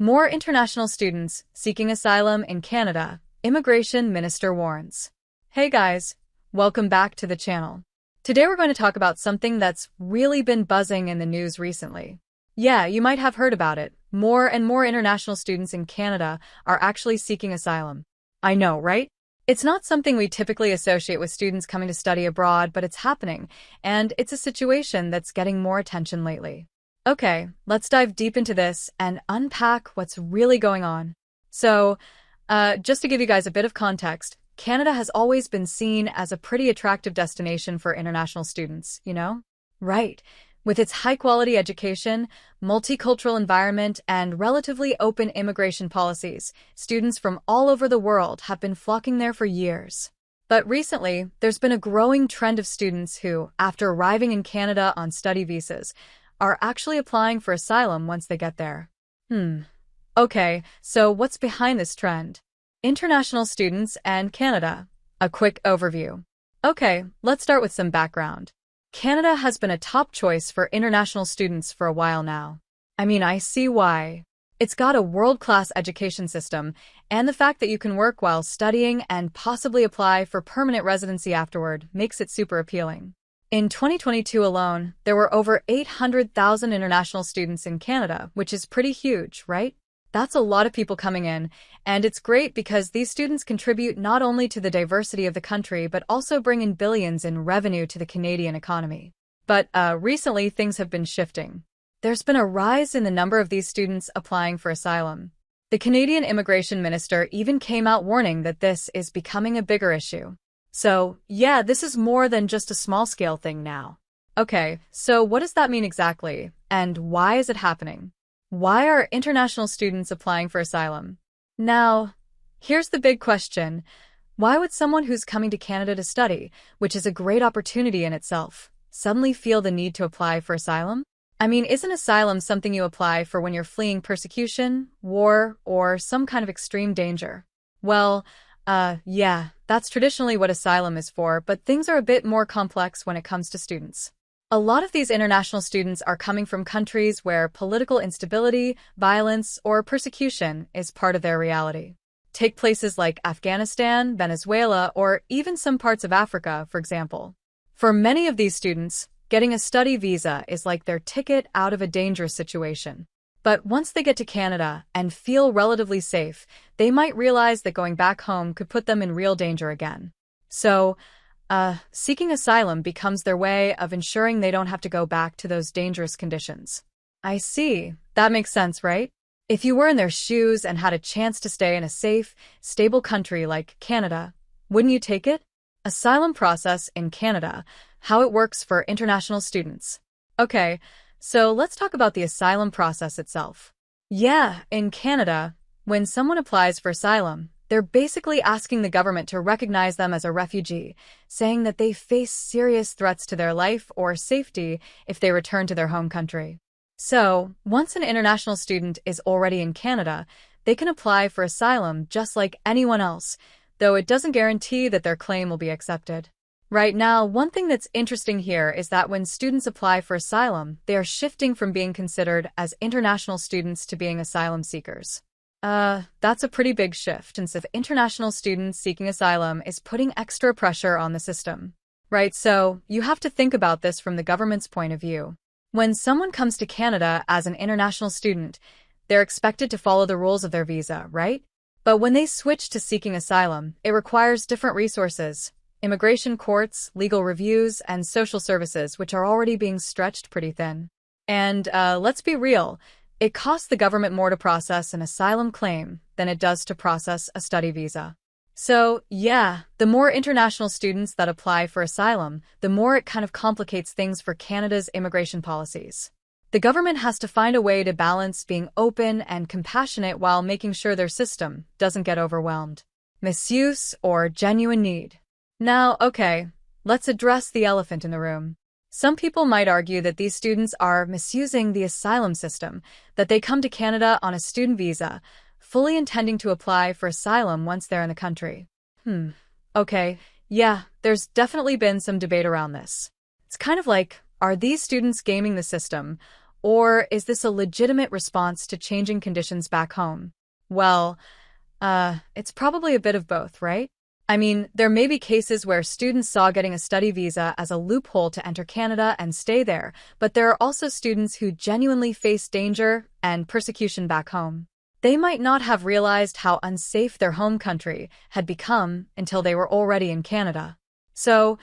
More international students seeking asylum in Canada, Immigration Minister warns. Hey guys, welcome back to the channel. Today we're going to talk about something that's really been buzzing in the news recently. Yeah, you might have heard about it. More and more international students in Canada are actually seeking asylum. I know, right? It's not something we typically associate with students coming to study abroad, but it's happening, and it's a situation that's getting more attention lately. Okay, let's dive deep into this and unpack what's really going on. So, just to give you guys a bit of context, Canada has always been seen as a pretty attractive destination for international students, you know? Right. With its high-quality education, multicultural environment, and relatively open immigration policies, students from all over the world have been flocking there for years. But recently, there's been a growing trend of students who, after arriving in Canada on study visas, are actually applying for asylum once they get there. Okay, so what's behind this trend? International students and Canada. A quick overview. Okay, let's start with some background. Canada has been a top choice for international students for a while now. I mean, I see why. It's got a world-class education system, and the fact that you can work while studying and possibly apply for permanent residency afterward makes it super appealing. In 2022 alone, there were over 800,000 international students in Canada, which is pretty huge, right? That's a lot of people coming in, and it's great because these students contribute not only to the diversity of the country but also bring in billions in revenue to the Canadian economy. But recently, things have been shifting. There's been a rise in the number of these students applying for asylum. The Canadian Immigration Minister even came out warning that this is becoming a bigger issue. So, yeah, this is more than just a small-scale thing now. Okay, so what does that mean exactly, and why is it happening? Why are international students applying for asylum? Now, here's the big question. Why would someone who's coming to Canada to study, which is a great opportunity in itself, suddenly feel the need to apply for asylum? I mean, isn't asylum something you apply for when you're fleeing persecution, war, or some kind of extreme danger? Well, yeah, that's traditionally what asylum is for, but things are a bit more complex when it comes to students. A lot of these international students are coming from countries where political instability, violence, or persecution is part of their reality. Take places like Afghanistan, Venezuela, or even some parts of Africa, for example. For many of these students, getting a study visa is like their ticket out of a dangerous situation. But once they get to Canada and feel relatively safe, they might realize that going back home could put them in real danger again. So, seeking asylum becomes their way of ensuring they don't have to go back to those dangerous conditions. I see. That makes sense, right? If you were in their shoes and had a chance to stay in a safe, stable country like Canada, wouldn't you take it? Asylum process in Canada, how it works for international students. Okay, so let's talk about the asylum process itself. Yeah, in Canada, when someone applies for asylum, they're basically asking the government to recognize them as a refugee, saying that they face serious threats to their life or safety if they return to their home country. So, once an international student is already in Canada, they can apply for asylum just like anyone else, though it doesn't guarantee that their claim will be accepted. Right now, one thing that's interesting here is that when students apply for asylum, they are shifting from being considered as international students to being asylum seekers. That's a pretty big shift, since if international students seeking asylum is putting extra pressure on the system. Right, so you have to think about this from the government's point of view. When someone comes to Canada as an international student, they're expected to follow the rules of their visa, right? But when they switch to seeking asylum, it requires different resources, immigration courts, legal reviews, and social services, which are already being stretched pretty thin. And let's be real, it costs the government more to process an asylum claim than it does to process a study visa. So, yeah, the more international students that apply for asylum, the more it kind of complicates things for Canada's immigration policies. The government has to find a way to balance being open and compassionate while making sure their system doesn't get overwhelmed. Misuse or genuine need. Now, okay, let's address the elephant in the room. Some people might argue that these students are misusing the asylum system, that they come to Canada on a student visa, fully intending to apply for asylum once they're in the country. Okay, yeah, there's definitely been some debate around this. It's kind of like, are these students gaming the system, Or is this a legitimate response to changing conditions back home? Well, it's probably a bit of both, right? I mean, there may be cases where students saw getting a study visa as a loophole to enter Canada and stay there, but there are also students who genuinely face danger and persecution back home. They might not have realized how unsafe their home country had become until they were already in Canada. So,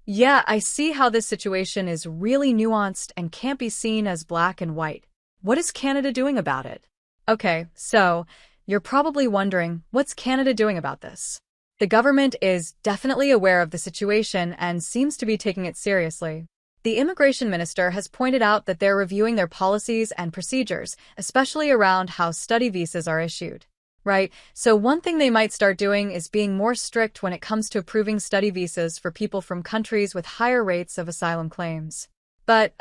yeah, I see how this situation is really nuanced and can't be seen as black and white. What is Canada doing about it? Okay, so you're probably wondering, what's Canada doing about this? The government is definitely aware of the situation and seems to be taking it seriously. The immigration minister has pointed out that they're reviewing their policies and procedures, especially around how study visas are issued. Right? So one thing they might start doing is being more strict when it comes to approving study visas for people from countries with higher rates of asylum claims. But,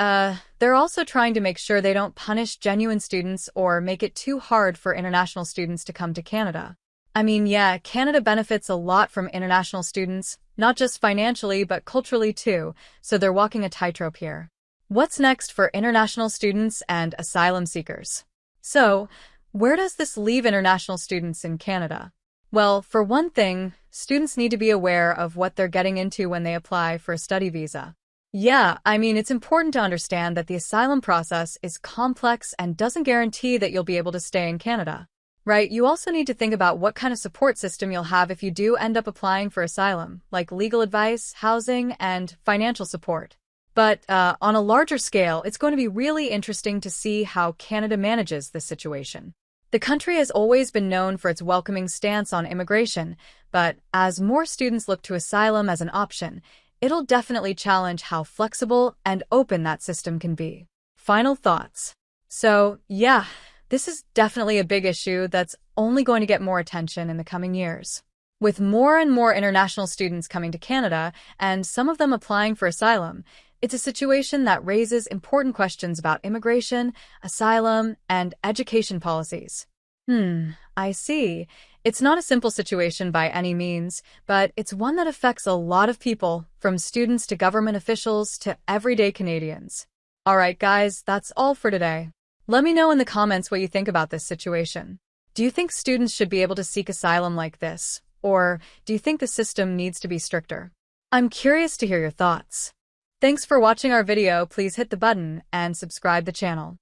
they're also trying to make sure they don't punish genuine students or make it too hard for international students to come to Canada. I mean, yeah, Canada benefits a lot from international students, not just financially but culturally too, so they're walking a tightrope here. What's next for international students and asylum seekers? So, where does this leave international students in Canada? Well, for one thing, students need to be aware of what they're getting into when they apply for a study visa. Yeah, I mean, it's important to understand that the asylum process is complex and doesn't guarantee that you'll be able to stay in Canada. Right, you also need to think about what kind of support system you'll have if you do end up applying for asylum, like legal advice, housing, and financial support. But on a larger scale, it's going to be really interesting to see how Canada manages this situation. The country has always been known for its welcoming stance on immigration, but as more students look to asylum as an option, it'll definitely challenge how flexible and open that system can be. Final thoughts. So, yeah, this is definitely a big issue that's only going to get more attention in the coming years. With more and more international students coming to Canada, and some of them applying for asylum, it's a situation that raises important questions about immigration, asylum, and education policies. I see. It's not a simple situation by any means, but it's one that affects a lot of people, from students to government officials to everyday Canadians. Alright guys, that's all for today. Let me know in the comments what you think about this situation. Do you think students should be able to seek asylum like this? Or do you think the system needs to be stricter? I'm curious to hear your thoughts. Thanks for watching our video. Please hit the button and subscribe the channel.